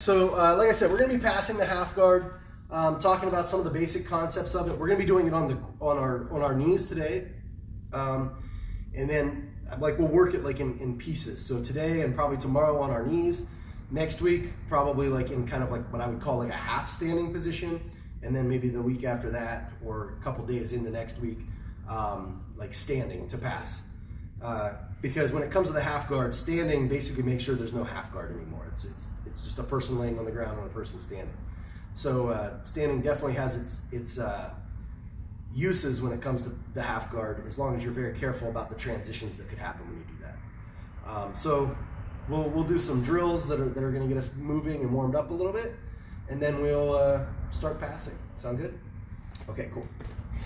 So like I said, we're going to be passing the half guard, talking about some of the basic concepts of it. We're going to be doing it on our knees today, and then like we'll work it like in pieces. So today and probably tomorrow on our knees. Next week probably like in kind of like what I would call like a half standing position, and then maybe the week after that or a couple days into next week, like standing to pass. Because when it comes to the half guard, standing basically makes sure there's no half guard anymore. It's just a person laying on the ground and a person standing. So standing definitely has its uses when it comes to the half guard, as long as you're very careful about the transitions that could happen when you do that. So we'll do some drills that are going to get us moving and warmed up a little bit, and then we'll start passing. Sound good? Okay, cool.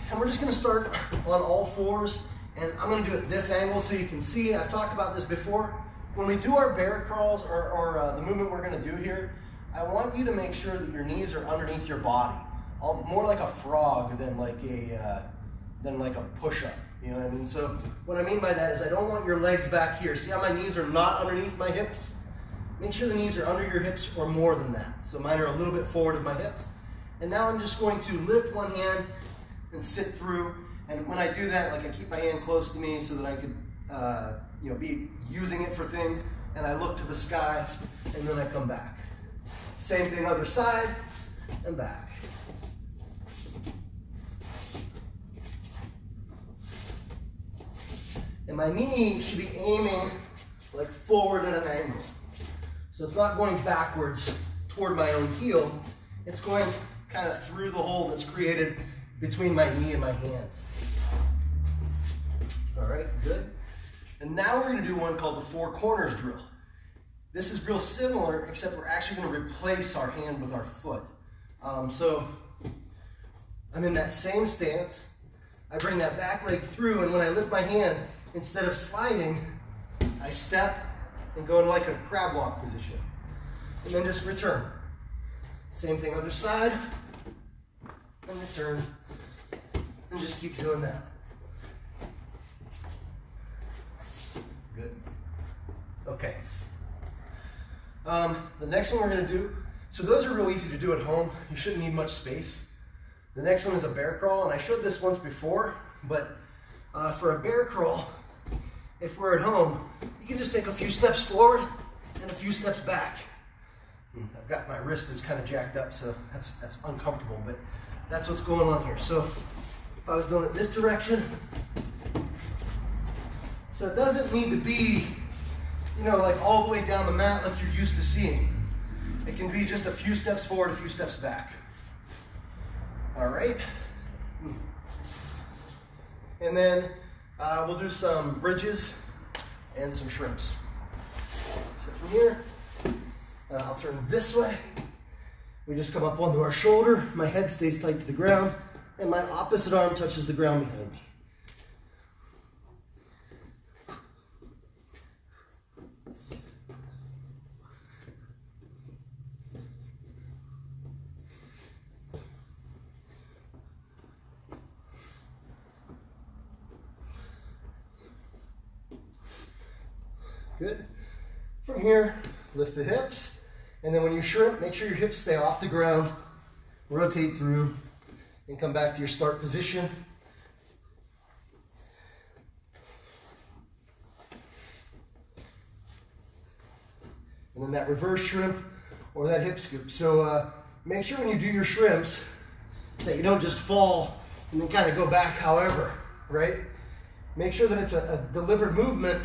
And we're just going to start on all fours. And I'm going to do it this angle so you can see. I've talked about this before. When we do our bear crawls or the movement we're going to do here, I want you to make sure that your knees are underneath your body, more like a frog than like a push-up. You know what I mean? So what I mean by that is I don't want your legs back here. See how my knees are not underneath my hips? Make sure the knees are under your hips or more than that. So mine are a little bit forward of my hips. And now I'm just going to lift one hand and sit through. And when I do that, like I keep my hand close to me so that I could, be using it for things. And I look to the sky, and then I come back. Same thing, other side, and back. And my knee should be aiming like forward at an angle. So it's not going backwards toward my own heel. It's going kind of through the hole that's created between my knee and my hand. All right, good. And now we're going to do one called the four corners drill. This is real similar, except we're actually going to replace our hand with our foot. So I'm in that same stance. I bring that back leg through, and when I lift my hand, instead of sliding, I step and go into like a crab walk position. And then just return. Same thing, other side, and return. And just keep doing that. Good. Okay. The next one we're going to do, so those are real easy to do at home. You shouldn't need much space. The next one is a bear crawl, and I showed this once before, but for a bear crawl, if we're at home, you can just take a few steps forward and a few steps back. I've got my wrist is kind of jacked up, so that's uncomfortable, but that's what's going on here. So if I was doing it this direction, so it doesn't need to be, like all the way down the mat like you're used to seeing. It can be just a few steps forward, a few steps back. All right. And then we'll do some bridges and some shrimps. So from here, I'll turn this way. We just come up onto our shoulder. My head stays tight to the ground, and my opposite arm touches the ground behind me. Good. From here, lift the hips, and then when you shrimp, make sure your hips stay off the ground, rotate through, and come back to your start position. And then that reverse shrimp or that hip scoop. So make sure when you do your shrimps that you don't just fall and then kind of go back however, right? Make sure that it's a deliberate movement.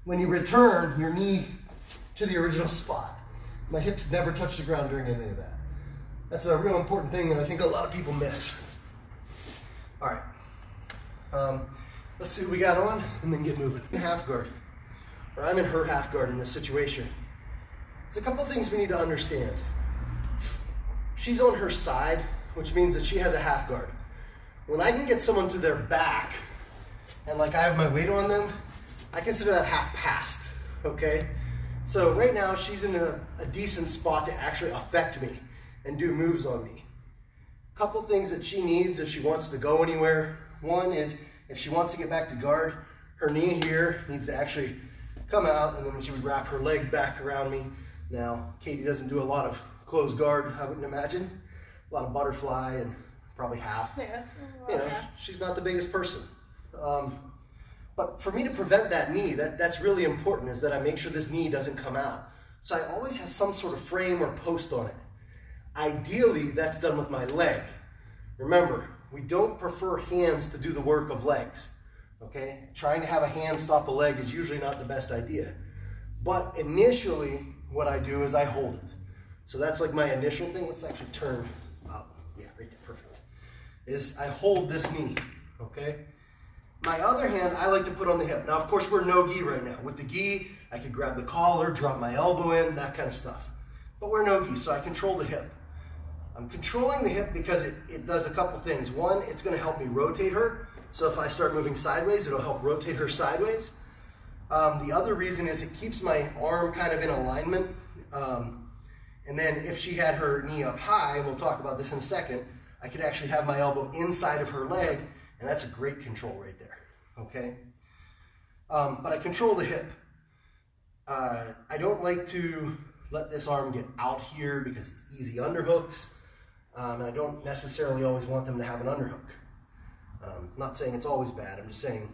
When you return your knee to the original spot. My hips never touch the ground during any of that. That's a real important thing that I think a lot of people miss. All right, let's see what we got on and then get moving. Half guard, or I'm in her half guard in this situation. There's a couple things we need to understand. She's on her side, which means that she has a half guard. When I can get someone to their back and like I have my weight on them, I consider that half passed, okay? So right now she's in a decent spot to actually affect me and do moves on me. Couple things that she needs if she wants to go anywhere. One is if she wants to get back to guard, her knee here needs to actually come out, and then she would wrap her leg back around me, and Now, Katie doesn't do a lot of closed guard, I wouldn't imagine. A lot of butterfly and probably half. Yes, You know, she's not the biggest person. But for me to prevent that knee, that's really important, is that I make sure this knee doesn't come out. So I always have some sort of frame or post on it. Ideally, that's done with my leg. Remember, we don't prefer hands to do the work of legs. Okay? Trying to have a hand stop a leg is usually not the best idea. But initially, what I do is I hold it. So that's like my initial thing. Let's actually turn up. Yeah, right there, perfect. Is I hold this knee, okay? My other hand, I like to put on the hip. Now, of course, we're no gi right now. With the gi, I could grab the collar, drop my elbow in, that kind of stuff. But we're no gi, so I control the hip. I'm controlling the hip because it does a couple things. One, it's going to help me rotate her. So if I start moving sideways, it'll help rotate her sideways. The other reason is it keeps my arm kind of in alignment. And then if she had her knee up high, and we'll talk about this in a second, I could actually have my elbow inside of her leg, and that's a great control right there, okay? But I control the hip. I don't like to let this arm get out here because it's easy underhooks, and I don't necessarily always want them to have an underhook. Not saying it's always bad, I'm just saying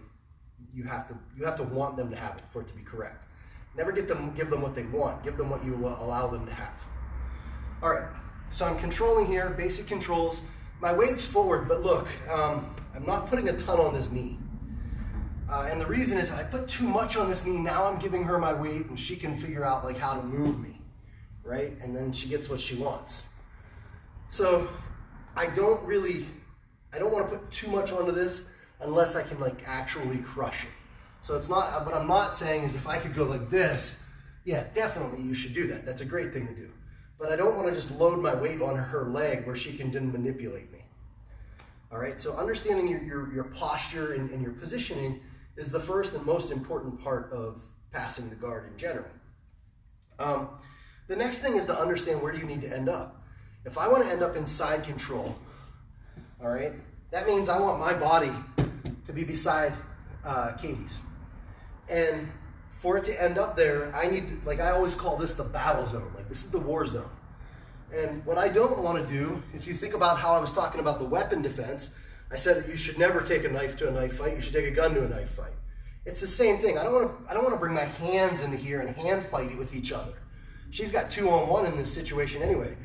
you have to want them to have it for it to be correct. Never give them what they want, give them what you allow them to have. All right, so I'm controlling here, basic controls. My weight's forward, but look, I'm not putting a ton on this knee. And the reason is I put too much on this knee, now I'm giving her my weight and she can figure out like how to move me, right? And then she gets what she wants. So I don't want to put too much onto this unless I can like actually crush it. So it's not, what I'm not saying is if I could go like this, yeah, definitely you should do that. That's a great thing to do. But I don't want to just load my weight on her leg where she can then manipulate me. All right, so understanding your posture and your positioning is the first and most important part of passing the guard in general. The next thing is to understand where you need to end up. If I want to end up in side control, all right, that means I want my body to be beside Katie's. And for it to end up there, I need to, like I always call this the battle zone. Like this is the war zone. And what I don't want to do, if you think about how I was talking about the weapon defense, I said that you should never take a knife to a knife fight. You should take a gun to a knife fight. It's the same thing. I don't want to bring my hands into here and hand fight it with each other. She's got 2-on-1 in this situation anyway.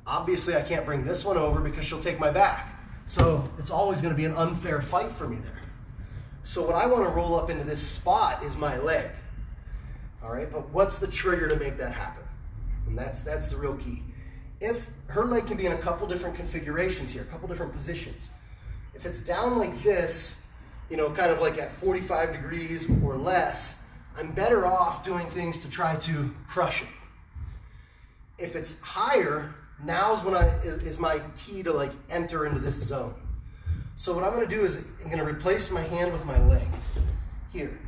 Obviously, I can't bring this one over because she'll take my back. So it's always going to be an unfair fight for me there. So what I want to roll up into this spot is my leg. All right, but what's the trigger to make that happen? And that's the real key. If her leg can be in a couple different configurations here, a couple different positions. If it's down like this, you know, kind of like at 45 degrees or less, I'm better off doing things to try to crush it. If it's higher, now's when is my key to like enter into this zone. So what I'm going to do is I'm going to replace my hand with my leg here.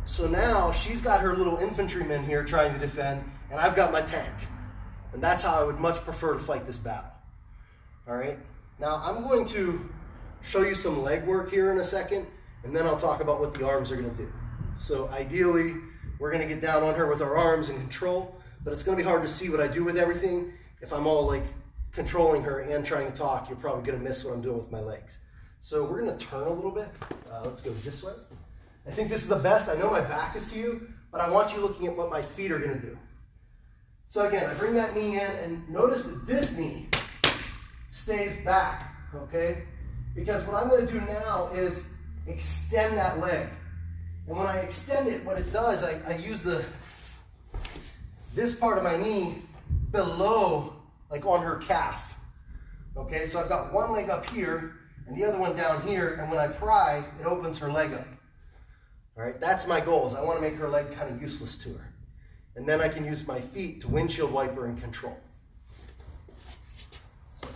So now she's got her little infantryman here trying to defend, and I've got my tank. And that's how I would much prefer to fight this battle. All right? Now I'm going to show you some leg work here in a second, and then I'll talk about what the arms are going to do. So ideally, we're going to get down on her with our arms and control, but it's going to be hard to see what I do with everything. If I'm all like controlling her and trying to talk, you're probably going to miss what I'm doing with my legs. So we're going to turn a little bit. Let's go this way. I think this is the best. I know my back is to you, but I want you looking at what my feet are going to do. So again, I bring that knee in, and notice that this knee stays back, okay? Because what I'm going to do now is extend that leg. And when I extend it, what it does, I use this part of my knee below, like on her calf. Okay, so I've got one leg up here and the other one down here, and when I pry, it opens her leg up. All right, that's my goal, is I want to make her leg kind of useless to her. And then I can use my feet to windshield wiper and control. So,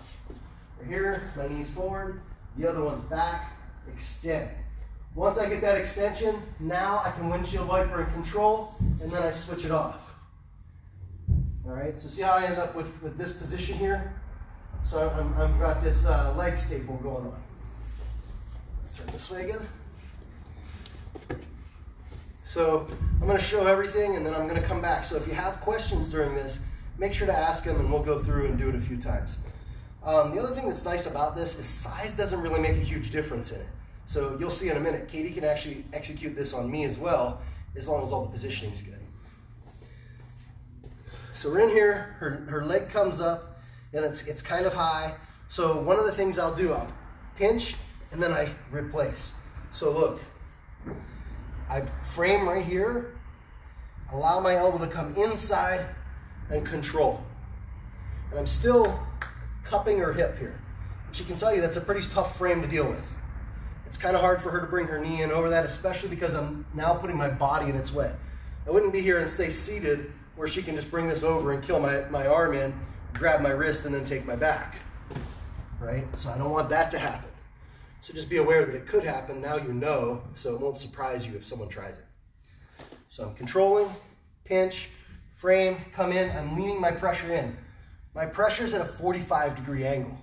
we're here, my knee's forward, the other one's back, extend. Once I get that extension, now I can windshield wiper and control, and then I switch it off. All right, so see how I end up with this position here? So I've got this leg staple going on. Let's turn this way again. So I'm going to show everything, and then I'm going to come back. So if you have questions during this, make sure to ask them and we'll go through and do it a few times. The other thing that's nice about this is size doesn't really make a huge difference in it. So you'll see in a minute, Katie can actually execute this on me as well, as long as all the positioning is good. So we're in here, her leg comes up, and it's kind of high. So one of the things I'll do, I'll pinch, and then I replace. So look, I frame right here, allow my elbow to come inside, and control. And I'm still cupping her hip here. She can tell you that's a pretty tough frame to deal with. It's kind of hard for her to bring her knee in over that, especially because I'm now putting my body in its way. I wouldn't be here and stay seated where she can just bring this over and kill my arm in, grab my wrist, and then take my back, right? So I don't want that to happen. So just be aware that it could happen. Now you know, so it won't surprise you if someone tries it. So I'm controlling, pinch, frame, come in, I'm leaning my pressure in. My pressure's at a 45-degree angle.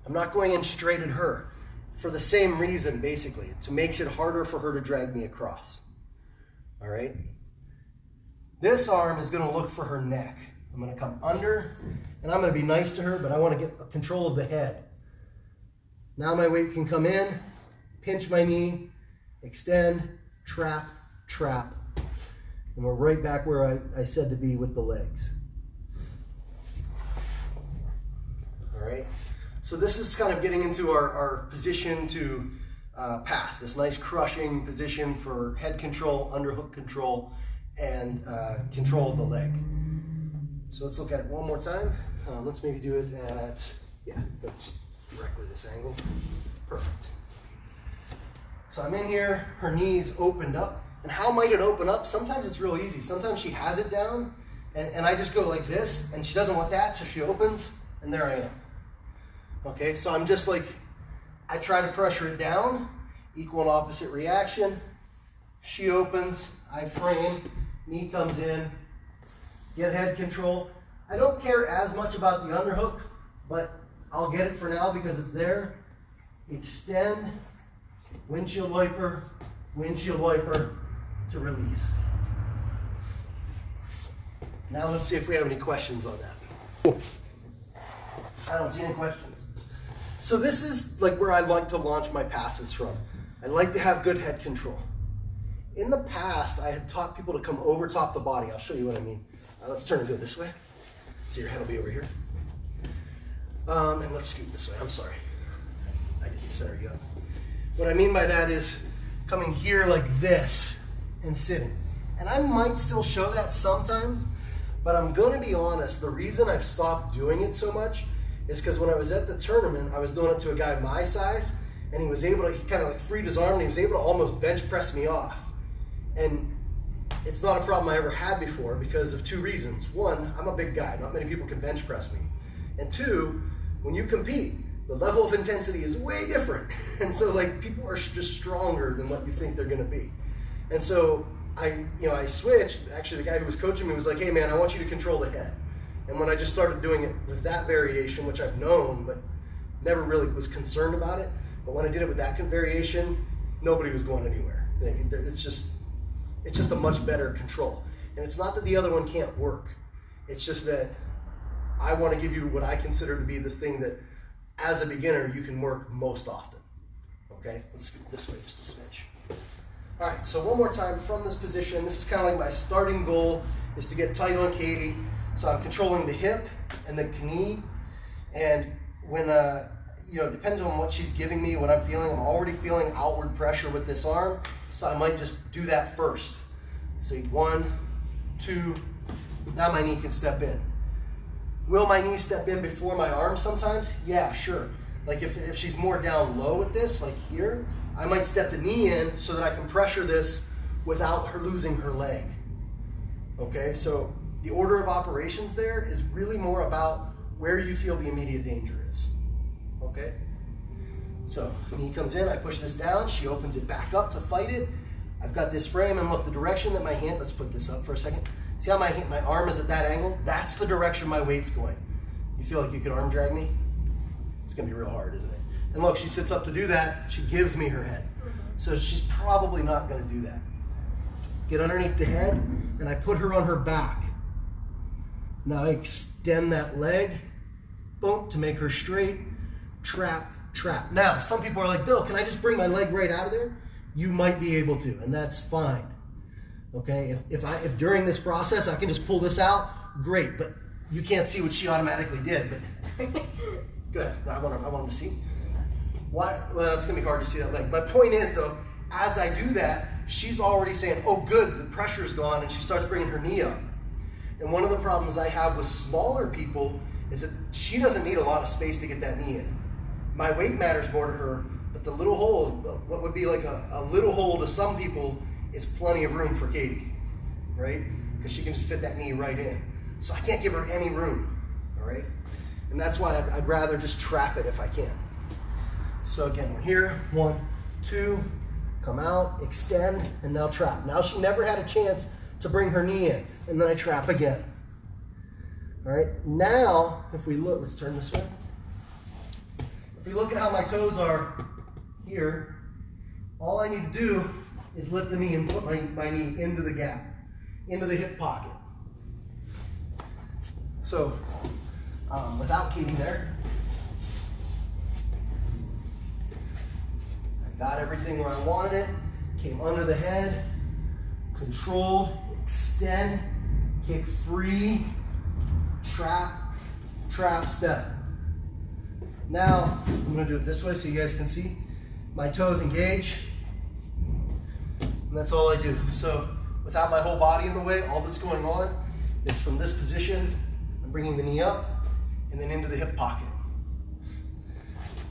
I'm not going in straight at her for the same reason, basically. It makes it harder for her to drag me across, all right? This arm is gonna look for her neck. I'm gonna come under, and I'm gonna be nice to her, but I wanna get control of the head. Now my weight can come in, pinch my knee, extend, trap, trap. And we're right back where I said to be with the legs. All right, so this is kind of getting into our position to pass, this nice crushing position for head control, underhook control, and control of the leg. So let's look at it one more time. Let's maybe do it at, that's directly this angle. Perfect. So I'm in here, her knee's opened up. And how might it open up? Sometimes it's real easy. Sometimes she has it down, and I just go like this, and she doesn't want that, so she opens, and there I am. Okay, so I'm just like, I try to pressure it down, equal and opposite reaction. She opens, I frame, knee comes in, get head control. I don't care as much about the underhook, but I'll get it for now because it's there. Extend, windshield wiper to release. Now let's see if we have any questions on that. I don't see any questions. So this is like where I like to launch my passes from. I like to have good head control. In the past, I had taught people to come over top the body. I'll show you what I mean. Let's turn and go this way. So your head will be over here. And let's scoot this way. I'm sorry. I didn't center you up. What I mean by that is coming here like this and sitting. And I might still show that sometimes, but I'm going to be honest. The reason I've stopped doing it so much is because when I was at the tournament, I was doing it to a guy my size, and he was able to, he kind of like freed his arm, and he was able to almost bench press me off. And it's not a problem I ever had before because of two reasons. One, I'm a big guy. Not many people can bench press me. And two, when you compete, the level of intensity is way different. And so like people are just stronger than what you think they're gonna be. And so I switched. Actually, the guy who was coaching me was like, hey man, I want you to control the head. And when I just started doing it with that variation, which I've known, but never really was concerned about it. But when I did it with that variation, nobody was going anywhere. It's just a much better control. And it's not that the other one can't work. It's just that I want to give you what I consider to be this thing that as a beginner you can work most often. Okay, let's scoot this way just a smidge. All right, so one more time from this position. This is kind of like my starting goal is to get tight on Katie. So I'm controlling the hip and the knee. And when, depends on what she's giving me, what I'm feeling, I'm already feeling outward pressure with this arm. So I might just do that first. So 1, 2, now my knee can step in. Will my knee step in before my arm sometimes? Yeah, sure. Like if she's more down low with this, like here, I might step the knee in so that I can pressure this without her losing her leg. Okay, so the order of operations there is really more about where you feel the immediate danger is. Okay? So knee comes in, I push this down, she opens it back up to fight it. I've got this frame, and look, the direction that my hand, let's put this up for a second. See how my arm is at that angle? That's the direction my weight's going. You feel like you could arm drag me? It's gonna be real hard, isn't it? And look, she sits up to do that, she gives me her head. So she's probably not gonna do that. Get underneath the head, and I put her on her back. Now I extend that leg, boom, to make her straight, trap, trap. Now, some people are like, Bill, can I just bring my leg right out of there? You might be able to, and that's fine. Okay, if during this process I can just pull this out, great, but you can't see what she automatically did, but good, I want them to see. What? Well, it's gonna be hard to see that leg. My point is though, as I do that, she's already saying, oh good, the pressure's gone, and she starts bringing her knee up. And one of the problems I have with smaller people is that she doesn't need a lot of space to get that knee in. My weight matters more to her, but the little hole, what would be like a little hole to some people, is plenty of room for Katie, right? Because she can just fit that knee right in. So I can't give her any room, all right? And that's why I'd rather just trap it if I can. So again, we're here, 1, 2, come out, extend, and now trap. Now she never had a chance to bring her knee in, and then I trap again. All right, now if we look, let's turn this way. If we look at how my toes are here, all I need to do is lift the knee and put my knee into the gap, into the hip pocket. So without Katie there, I got everything where I wanted it, came under the head, controlled, extend, kick free, trap, trap, step. Now, I'm gonna do it this way so you guys can see. My toes engage, and that's all I do. So, without my whole body in the way, all that's going on is from this position, I'm bringing the knee up, and then into the hip pocket.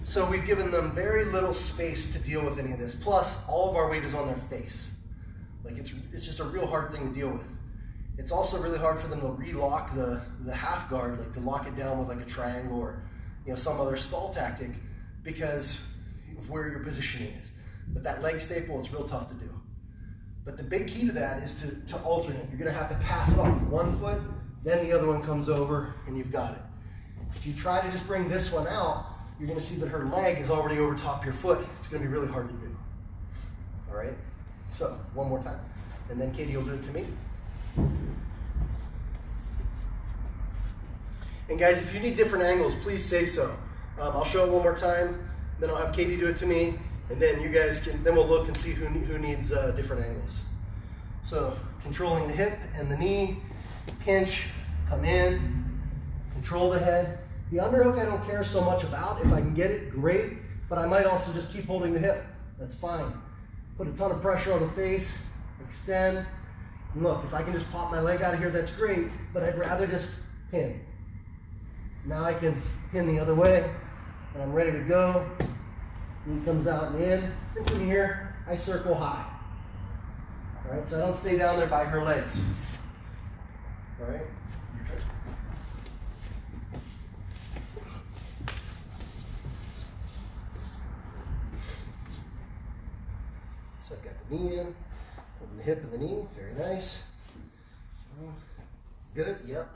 So we've given them very little space to deal with any of this. Plus, all of our weight is on their face. Like it's just a real hard thing to deal with. It's also really hard for them to relock the half guard, like to lock it down with like a triangle or some other stall tactic because of where your positioning is. But that leg staple, it's real tough to do. But the big key to that is to alternate. You're gonna have to pass it off one foot, then the other one comes over and you've got it. If you try to just bring this one out, you're gonna see that her leg is already over top your foot. It's gonna be really hard to do. All right, so one more time. And then Katie will do it to me. And guys, if you need different angles, please say so. I'll show it one more time, then I'll have Katie do it to me, and then you guys then we'll look and see who needs different angles. So controlling the hip and the knee, pinch, come in, control the head. The underhook I don't care so much about. If I can get it, great, but I might also just keep holding the hip. That's fine. Put a ton of pressure on the face, extend. And look, if I can just pop my leg out of here, that's great, but I'd rather just pin. Now I can pin the other way, and I'm ready to go. Knee comes out and in, and from here, I circle high. All right, so I don't stay down there by her legs. All right, your turn. So I've got the knee in, holding the hip and the knee, very nice. Good, yep.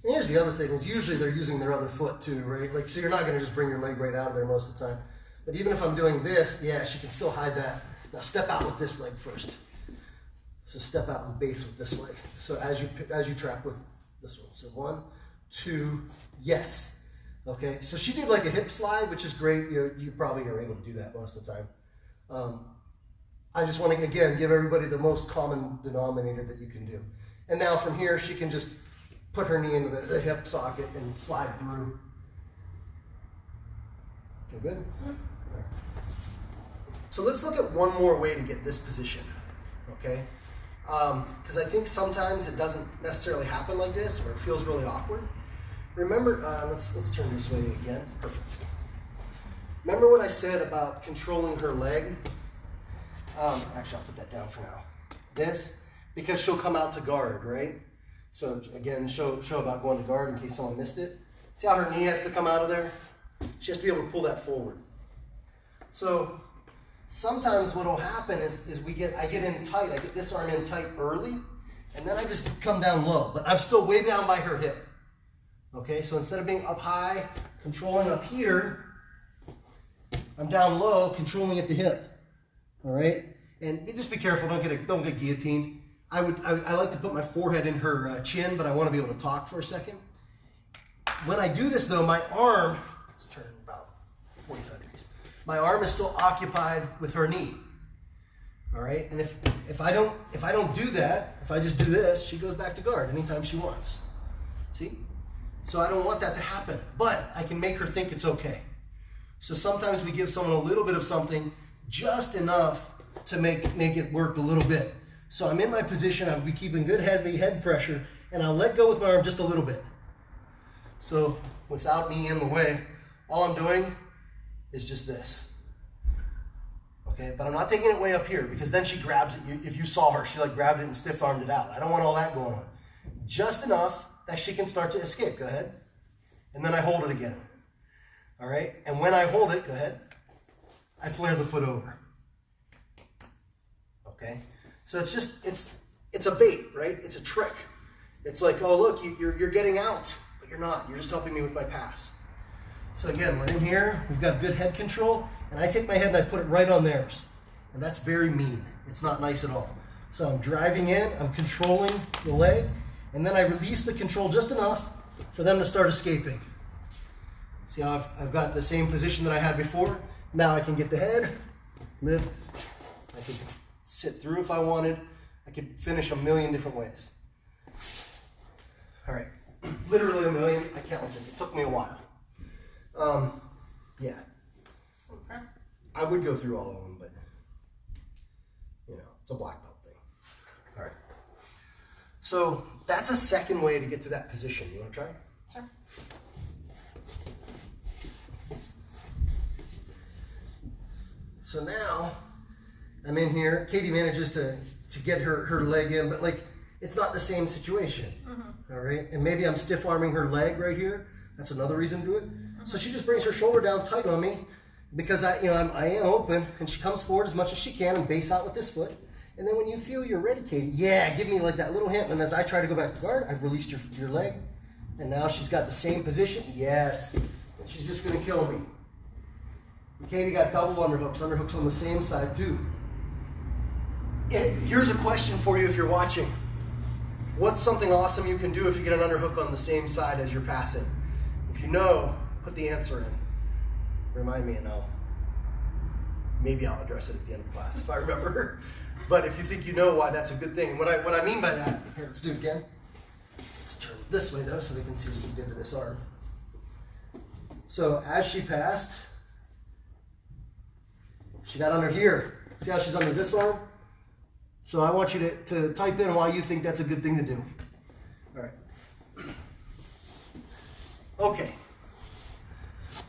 And here's the other thing, is usually they're using their other foot too, right? Like, so you're not gonna just bring your leg right out of there most of the time. But even if I'm doing this, yeah, she can still hide that. Now step out with this leg first. So step out and base with this leg. So as you trap with this one. So 1, 2, yes. Okay, so she did like a hip slide, which is great. You probably are able to do that most of the time. I just want to, again, give everybody the most common denominator that you can do. And now from here, she can just put her knee into the hip socket and slide through. Feel good? Right. So let's look at one more way to get this position, okay? Because I think sometimes it doesn't necessarily happen like this, or it feels really awkward. Remember, let's turn this way again. Perfect. Remember what I said about controlling her leg? Actually, I'll put that down for now. This, because she'll come out to guard, right? So again, show about going to guard in case someone missed it. See how her knee has to come out of there? She has to be able to pull that forward. So sometimes what will happen is I get in tight, I get this arm in tight early, and then I just come down low, but I'm still way down by her hip. Okay, so instead of being up high, controlling up here, I'm down low, controlling at the hip. All right, And just be careful, don't get guillotined. I like to put my forehead in her chin, but I want to be able to talk for a second. When I do this though, my arm, let's turn about 45 degrees. My arm is still occupied with her knee. All right, and if I don't do that, if I just do this, she goes back to guard anytime she wants. See? So I don't want that to happen, but I can make her think it's okay. So sometimes we give someone a little bit of something, just enough to make it work a little bit. So I'm in my position, I'll be keeping good heavy head pressure, and I'll let go with my arm just a little bit. So without me in the way, all I'm doing is just this. Okay, but I'm not taking it way up here because then she grabs it. If you saw her, she like grabbed it and stiff armed it out. I don't want all that going on. Just enough that she can start to escape. Go ahead. And then I hold it again. All right, and when I hold it, go ahead, I flare the foot over. Okay, so it's just, it's a bait, right? It's a trick. It's like, oh look, you're getting out, but you're not. You're just helping me with my pass. So again, we're in here, we've got good head control, and I take my head and I put it right on theirs. And that's very mean. It's not nice at all. So I'm driving in, I'm controlling the leg, and then I release the control just enough for them to start escaping. See how I've got the same position that I had before? Now I can get the head, lift, I can sit through if I wanted. I could finish a million different ways. All right, literally a million, I counted. It took me a while. Yeah. That's impressive. I would go through all of them, but you know, it's a black belt thing. All right. So that's a second way to get to that position. You want to try? Sure. So now I'm in here. Katie manages to get her leg in, but like it's not the same situation. Mm-hmm. All right. And maybe I'm stiff arming her leg right here. That's another reason to do it. Mm-hmm. So she just brings her shoulder down tight on me because I am open, and she comes forward as much as she can and base out with this foot. And then when you feel you're ready, Katie, yeah, give me like that little hint. And as I try to go back to guard, I've released your leg. And now she's got the same position. Yes. And she's just going to kill me. And Katie got double underhooks. Underhooks on the same side too. Here's a question for you if you're watching. What's something awesome you can do if you get an underhook on the same side as you're passing? If you know, put the answer in. Remind me and maybe I'll address it at the end of class if I remember. But if you think you know why that's a good thing. What I mean by that, here, let's do it again. Let's turn it this way though so they can see what we did to this arm. So as she passed, she got under here. See how she's under this arm? So I want you to type in why you think that's a good thing to do. All right. Okay.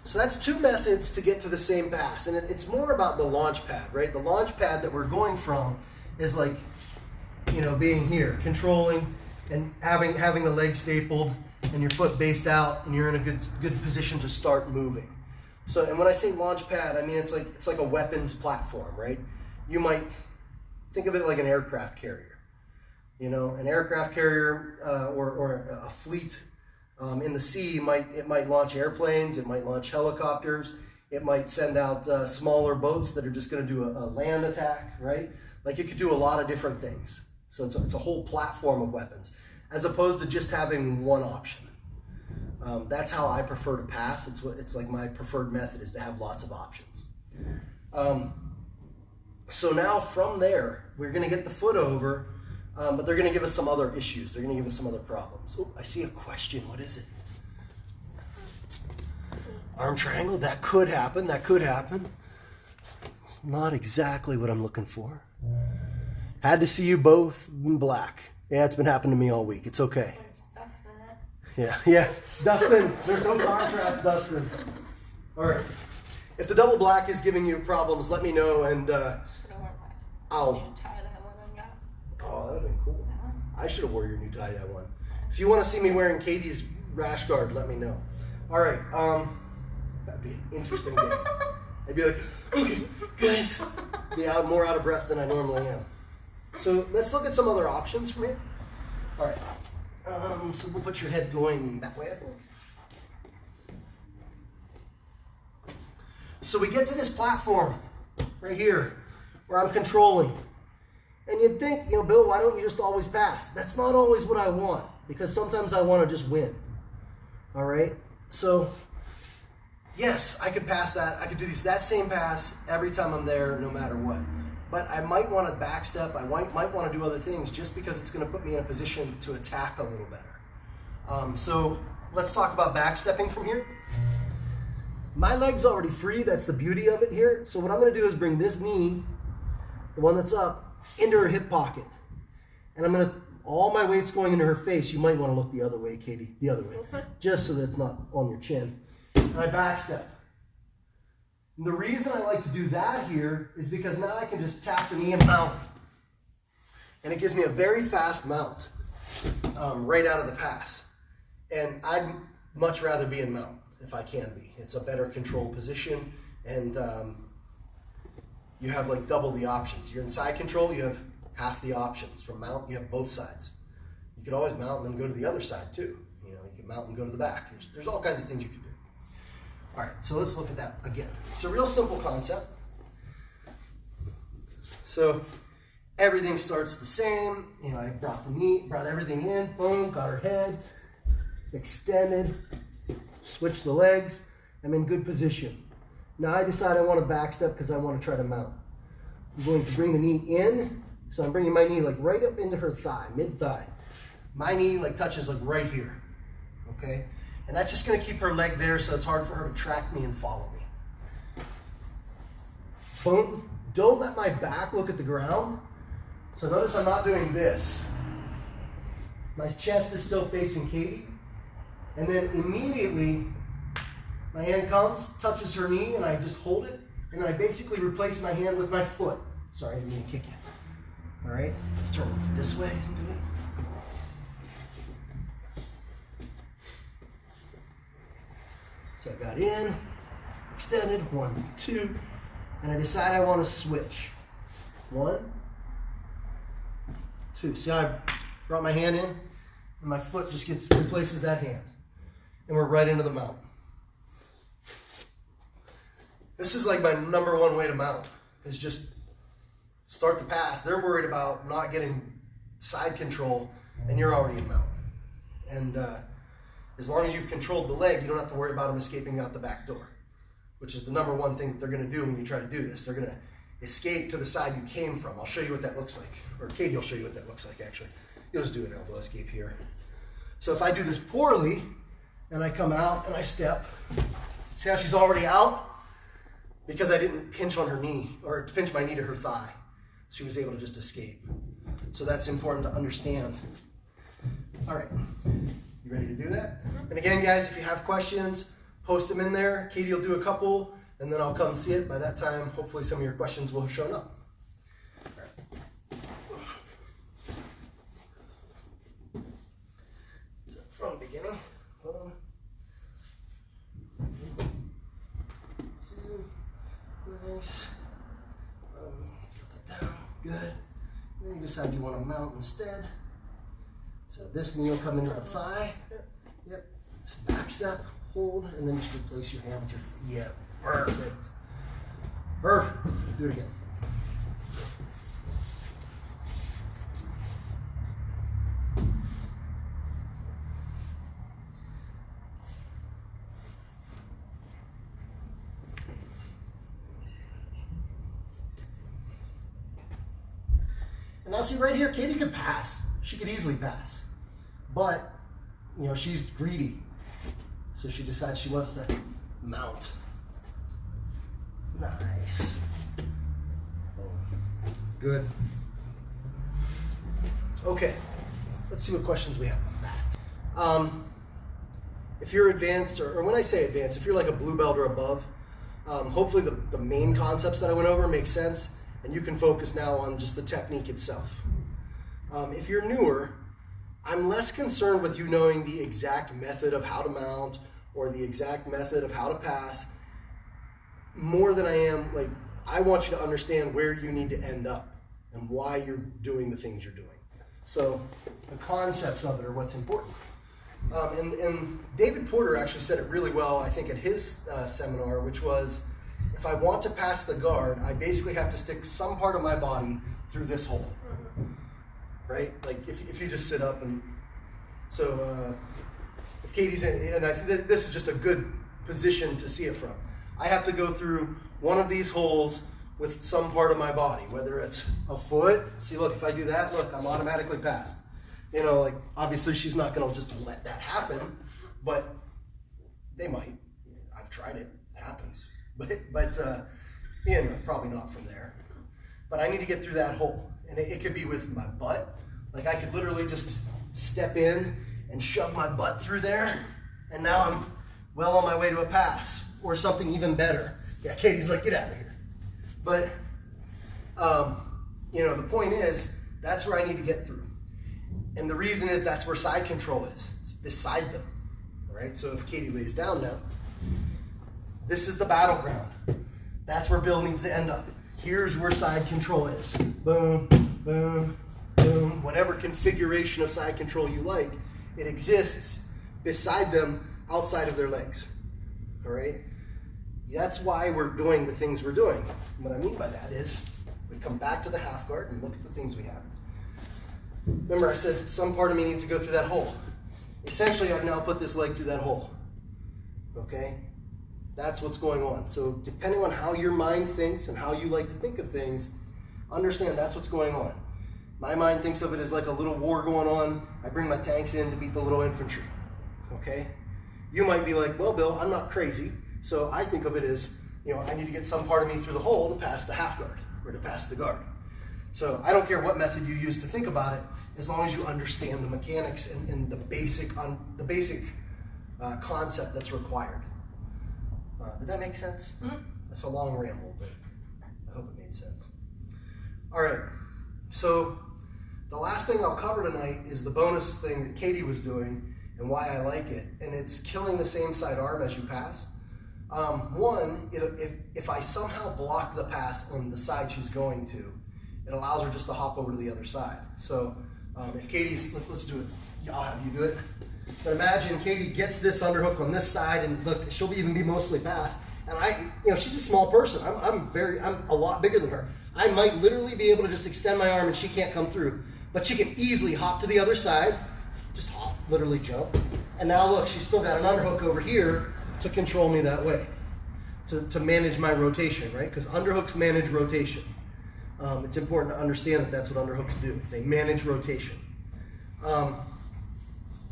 So that's two methods to get to the same pass. And it's more about the launch pad, right? The launch pad that we're going from is like, being here, controlling and having the leg stapled and your foot based out, and you're in a good position to start moving. So, and when I say launch pad, I mean it's like a weapons platform, right? You might think of it like an aircraft carrier. An aircraft carrier or a fleet in the sea might launch airplanes, it might launch helicopters, it might send out smaller boats that are just going to do a land attack, right? Like it could do a lot of different things. So it's a whole platform of weapons, as opposed to just having one option. That's how I prefer to pass. It's like my preferred method is to have lots of options. So now from there, we're going to get the foot over, but they're going to give us some other issues. They're going to give us some other problems. Oh, I see a question. What is it? Arm triangle? That could happen. That could happen. It's not exactly what I'm looking for. Had to see you both in black. Yeah, it's been happening to me all week. It's okay. Yeah. Dustin, there's no contrast, Dustin. All right. If the double black is giving you problems, let me know, and I'll. Oh, that would have been cool. I should have wore your new tie-dye one. If you want to see me wearing Katie's rash guard, let me know. All right. That'd be an interesting day. I'd be like, okay, guys, be more out of breath than I normally am. So let's look at some other options from here. All right. So we'll put your head going that way, I think. So we get to this platform right here. where I'm controlling. And you'd think, you know, Bill, why don't you just always pass? That's not always what I want, because sometimes I want to just win. All right? So, yes, I could pass that. I could do that same pass every time I'm there, no matter what. But I might want to backstep. I might want to do other things just because it's going to put me in a position to attack a little better. So let's talk about backstepping from here. My leg's already free. That's the beauty of it here. So what I'm going to do is bring this knee, the one that's up, into her hip pocket. And I'm going to, all my weight's going into her face. You might want to look the other way, Katie, the other way, just so that it's not on your chin. And I backstep. And the reason I like to do that here is because now I can just tap the knee and mount. And it gives me a very fast mount right out of the pass. And I'd much rather be in mount if I can be. It's a better control position, and you have like double the options. You're in side control, you have half the options. From mount, you have both sides. You could always mount and then go to the other side too. You know, you can mount and go to the back. There's all kinds of things you can do. All right, so let's look at that again. It's a real simple concept. So everything starts the same. You know, I brought the knee, brought everything in, boom, got her head, extended, switch the legs. I'm in good position. Now I decide I want to backstep because I want to try to mount. I'm going to bring the knee in. So I'm bringing my knee like right up into her thigh, mid-thigh. My knee like touches like right here, okay? And that's just going to keep her leg there so it's hard for her to track me and follow me. Boom. Don't let my back look at the ground. So notice I'm not doing this. My chest is still facing Katie. And then immediately my hand comes, touches her knee, and I just hold it. And then I basically replace my hand with my foot. Sorry, I didn't mean to kick you. All right, let's turn it this way. So I got in, extended, 1, 2, and I decide I want to switch. 1, 2. See how I brought my hand in? And my foot just replaces that hand. And we're right into the mount. This is like my number one way to mount, is just start the pass. They're worried about not getting side control, and you're already in mount. And as long as you've controlled the leg, you don't have to worry about them escaping out the back door, which is the number one thing that they're going to do when you try to do this. They're going to escape to the side you came from. I'll show you what that looks like. Or Katie will show you what that looks like, actually. You'll just do an elbow escape here. So if I do this poorly, and I come out and I step, see how she's already out? Because I didn't pinch on her knee, or pinch my knee to her thigh. She was able to just escape. So that's important to understand. All right. You ready to do that? And again, guys, if you have questions, post them in there. Katie will do a couple, and then I'll come see it. By that time, hopefully some of your questions will have shown up. All right. So from the beginning. 1, 2, nice. Drop that down. Good. And then you decide you want to mount instead. So this knee will come into the thigh. Yep. Just back step, hold, and then just replace your hand with your foot. Yeah, perfect. Perfect. Do it again. And now see right here, Katie could pass. She could easily pass. But, you know, she's greedy. So she decides she wants to mount. Nice. Good. Okay. Let's see what questions we have on that. If you're advanced, or when I say advanced, if you're like a blue belt or above, hopefully the main concepts that I went over make sense, and you can focus now on just the technique itself. If you're newer, I'm less concerned with you knowing the exact method of how to mount or the exact method of how to pass, more than I am, like, I want you to understand where you need to end up and why you're doing the things you're doing. So the concepts of it are what's important. And David Porter actually said it really well, I think, at his seminar, which was, if if I want to pass the guard, I basically have to stick some part of my body through this hole, right? Like if you just sit up and, so if Katie's in, and I think this is just a good position to see it from. I have to go through one of these holes with some part of my body, whether it's a foot. See, look, if I do that, look, I'm automatically passed. You know, like, obviously she's not gonna just let that happen, but they might. I've tried it, it happens. But you know, probably not from there. But I need to get through that hole. And it could be with my butt. Like, I could literally just step in and shove my butt through there, and now I'm well on my way to a pass, or something even better. Yeah, Katie's like, get out of here. But, you know, the point is, that's where I need to get through. And the reason is that's where side control is. It's beside them, all right? So if Katie lays down now, this is the battleground. That's where Bill needs to end up. Here's where side control is. Boom, boom, boom. Whatever configuration of side control you like, it exists beside them, outside of their legs, all right? That's why we're doing the things we're doing. And what I mean by that is, we come back to the half guard and look at the things we have. Remember, I said some part of me needs to go through that hole. Essentially, I've now put this leg through that hole, okay? That's what's going on. So depending on how your mind thinks and how you like to think of things, understand that's what's going on. My mind thinks of it as like a little war going on. I bring my tanks in to beat the little infantry, okay? You might be like, well, Bill, I'm not crazy. So I think of it as, you know, I need to get some part of me through the hole to pass the half guard or to pass the guard. So I don't care what method you use to think about it, as long as you understand the mechanics and the basic concept that's required. Did that make sense? Mm-hmm. That's a long ramble, but I hope it made sense. All right, so the last thing I'll cover tonight is the bonus thing that Katie was doing and why I like it, and it's killing the same side arm as you pass. One, if I somehow block the pass on the side she's going to, it allows her just to hop over to the other side. So if Katie's, let's do it. I'll have you do it. But imagine Katie gets this underhook on this side, and look, she'll even be mostly passed. And she's a small person. I'm a lot bigger than her. I might literally be able to just extend my arm and she can't come through. But she can easily hop to the other side, just hop, literally jump. And now look, she's still got an underhook over here to control me that way, to manage my rotation, right? Because underhooks manage rotation. It's important to understand that that's what underhooks do. They manage rotation.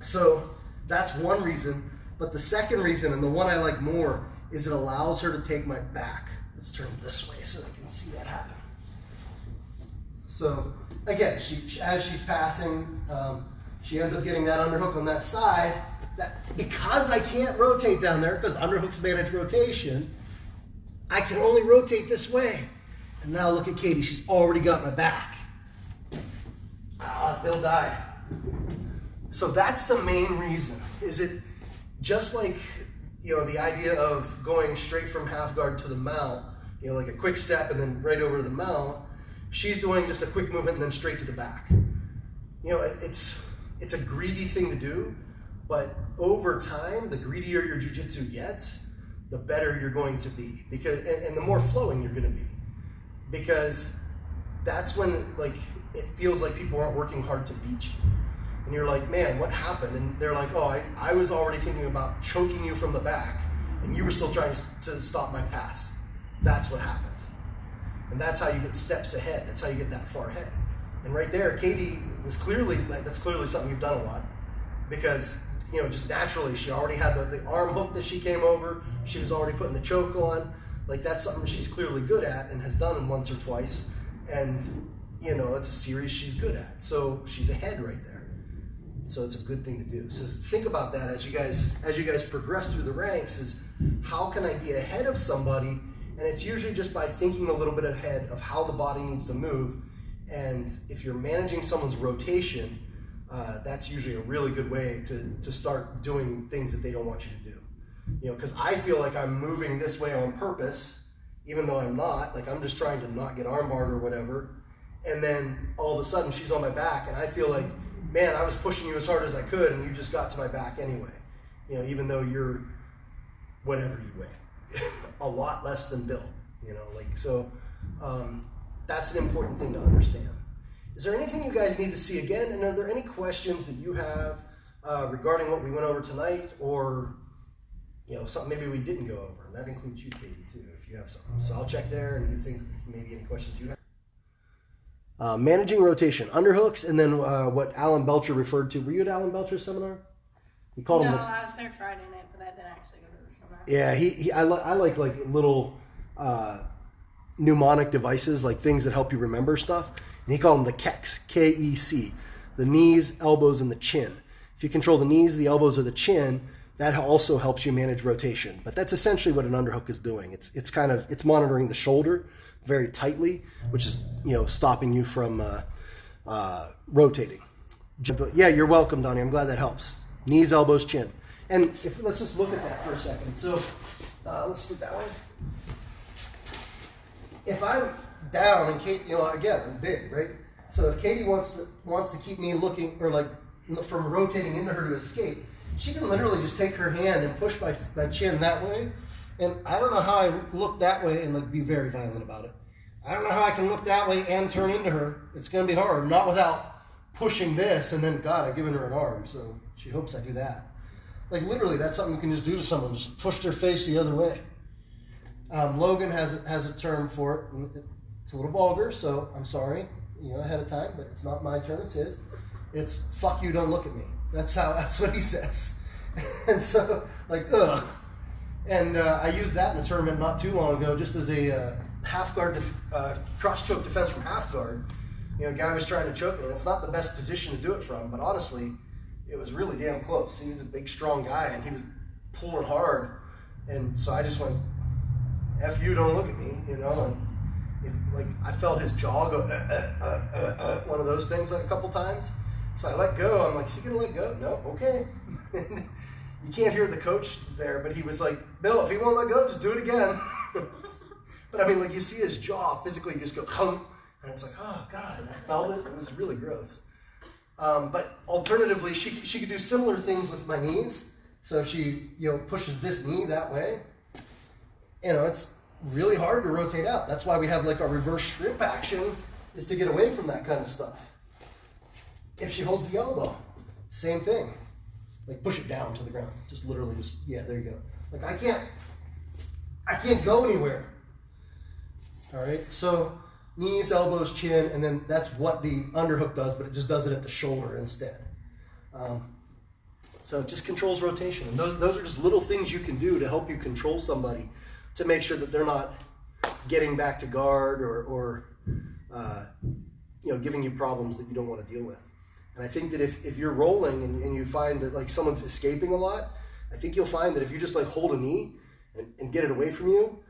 So that's one reason. But the second reason, and the one I like more, is it allows her to take my back. Let's turn this way so I can see that happen. So again, as she's passing, she ends up getting that underhook on that side. Because I can't rotate down there, because underhooks manage rotation, I can only rotate this way. And now look at Katie, she's already got my back. Bill died. So that's the main reason. Is it just like, the idea of going straight from half guard to the mount, like a quick step and then right over to the mount, she's doing just a quick movement and then straight to the back. It's a greedy thing to do, but over time, the greedier your jiu-jitsu gets, the better you're going to be, and the more flowing you're going to be. Because that's when it feels like people aren't working hard to beat you. And you're like, man, what happened? And they're like, oh, I was already thinking about choking you from the back, and you were still trying to stop my pass. That's what happened. And that's how you get steps ahead. That's how you get that far ahead. And right there, Katie was clearly, that's clearly something you've done a lot. Because, just naturally, she already had the arm hook that she came over. She was already putting the choke on. That's something she's clearly good at and has done once or twice. And, it's a series she's good at. So she's ahead right there. So it's a good thing to do. So think about that as you guys progress through the ranks, is how can I be ahead of somebody? And it's usually just by thinking a little bit ahead of how the body needs to move. And if you're managing someone's rotation, that's usually a really good way to start doing things that they don't want you to do. Because I feel like I'm moving this way on purpose, even though I'm not. I'm just trying to not get armbarred or whatever. And then all of a sudden she's on my back, and I feel like, man, I was pushing you as hard as I could, and you just got to my back anyway. Even though you're whatever you weigh, a lot less than Bill. you know, like, so that's an important thing to understand. Is there anything you guys need to see again? And are there any questions that you have regarding what we went over tonight, or, you know, something maybe we didn't go over? And that includes you, Katie, too, if you have something. So I'll check there, and you think maybe any questions you have. Managing rotation, underhooks, and then what Alan Belcher referred to. Were you at Alan Belcher's seminar? He called him. No, I was there Friday night, but I didn't actually go to the seminar. Yeah, I like little mnemonic devices, like things that help you remember stuff. And he called them the KECs, K-E-C, the knees, elbows, and the chin. If you control the knees, the elbows, or the chin, that also helps you manage rotation. But that's essentially what an underhook is doing. It's monitoring the shoulder very tightly, which is, you know, stopping you from rotating. Yeah, you're welcome, Donnie. I'm glad that helps. Knees, elbows, chin. And let's just look at that for a second. So let's do it that way. If I'm down and Kate, you know, again, I'm big, right? So if Katie wants to keep me looking, or like from rotating into her to escape, she can literally just take her hand and push my chin that way. And I don't know how I look that way and like be very violent about it. I don't know how I can look that way and turn into her. It's going to be hard. Not without pushing this, and then, God, I've given her an arm, so she hopes I do that. Like, literally, that's something you can just do to someone. Just push their face the other way. Logan has a term for it. It's a little vulgar, so I'm sorry, you know, ahead of time, but it's not my turn, it's his. It's, fuck you, don't look at me. That's what he says. And so, like, ugh. And I used that in a tournament not too long ago, just as a half guard, cross choke defense from half guard. You know, a guy was trying to choke me, and it's not the best position to do it from, but honestly, it was really damn close. He was a big, strong guy, and he was pulling hard, and so I just went, F you, don't look at me, you know, and like, I felt his jaw go, one of those things like a couple times, so I let go. I'm like, is he gonna let go? No, okay. You can't hear the coach there, but he was like, Bill, if he won't let go, just do it again. But I mean, like, you see his jaw physically just go, hum, and it's like, oh God, and I felt it. It was really gross. But alternatively, she could do similar things with my knees. So if she, you know, pushes this knee that way, you know, it's really hard to rotate out. That's why we have like our reverse strip action, is to get away from that kind of stuff. If she holds the elbow, same thing. Like, push it down to the ground. Just literally just, yeah, there you go. Like, I can't go anywhere. All right, so knees, elbows, chin, and then that's what the underhook does, but it just does it at the shoulder instead. So it just controls rotation. And those are just little things you can do to help you control somebody, to make sure that they're not getting back to guard or you know, giving you problems that you don't want to deal with. And I think that if you're rolling and you find that like someone's escaping a lot, I think you'll find that if you just like hold a knee and get it away from you,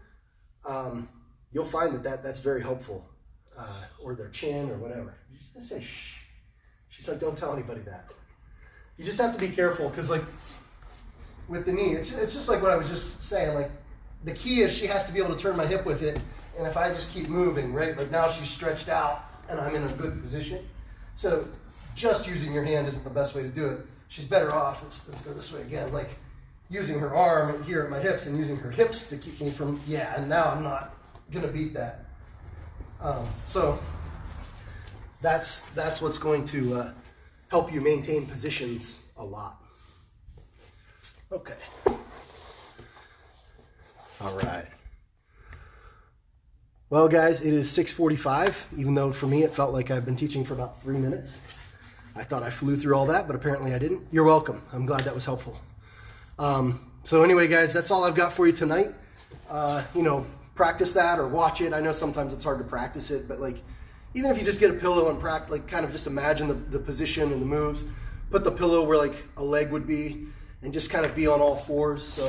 you'll find that's very helpful. Or their chin or whatever. You're just gonna say shh. She's like, don't tell anybody that. You just have to be careful, because like with the knee, it's just like what I was just saying. Like, the key is she has to be able to turn my hip with it, and if I just keep moving, right? Like, now she's stretched out and I'm in a good position. So just using your hand isn't the best way to do it. She's better off, let's go this way again, like using her arm here at my hips and using her hips to keep me from, yeah, and now I'm not gonna beat that. So that's what's going to help you maintain positions a lot. Okay. All right. Well, guys, it is 6:45, even though for me it felt like I've been teaching for about 3 minutes. I thought I flew through all that, but apparently I didn't. You're welcome. I'm glad that was helpful. So anyway, guys, that's all I've got for you tonight. You know, practice that or watch it. I know sometimes it's hard to practice it, but like, even if you just get a pillow and practice, like kind of just imagine the position and the moves, put the pillow where like a leg would be, and just kind of be on all fours. So,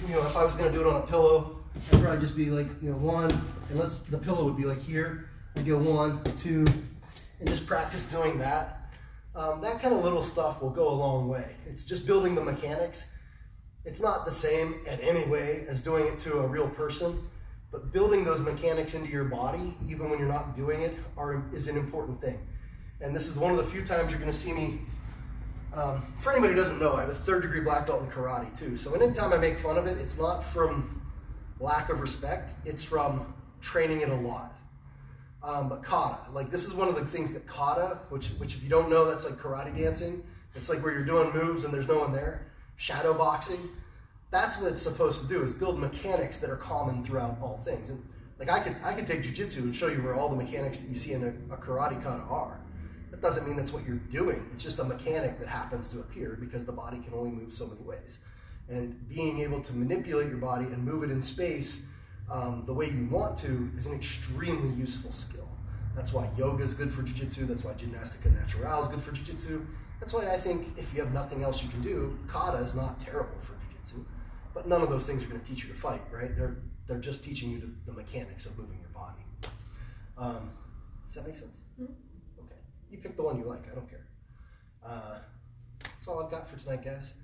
you know, if I was going to do it on a pillow, I'd probably just be like, you know, one, and the pillow would be like here. I'd go 1, 2, and just practice doing that. That kind of little stuff will go a long way. It's just building the mechanics. It's not the same in any way as doing it to a real person, but building those mechanics into your body, even when you're not doing it, is an important thing. And this is one of the few times you're going to see me, for anybody who doesn't know, I have a 3rd-degree black belt in karate too. So anytime I make fun of it, it's not from lack of respect. It's from training it a lot. But kata, like this is one of the things that kata, which if you don't know, that's like karate dancing. It's like where you're doing moves and there's no one there. Shadow boxing. That's what it's supposed to do, is build mechanics that are common throughout all things. And like I could take jiu-jitsu and show you where all the mechanics that you see in a karate kata are. That doesn't mean that's what you're doing. It's just a mechanic that happens to appear because the body can only move so many ways. And being able to manipulate your body and move it in space the way you want to is an extremely useful skill. That's why yoga is good for jiu-jitsu. That's why gymnastica naturale is good for jiu-jitsu. That's why I think if you have nothing else you can do, kata is not terrible for jiu-jitsu. But none of those things are going to teach you to fight, right? They're just teaching you the mechanics of moving your body. Does that make sense? Okay. You pick the one you like. I don't care. That's all I've got for tonight, guys.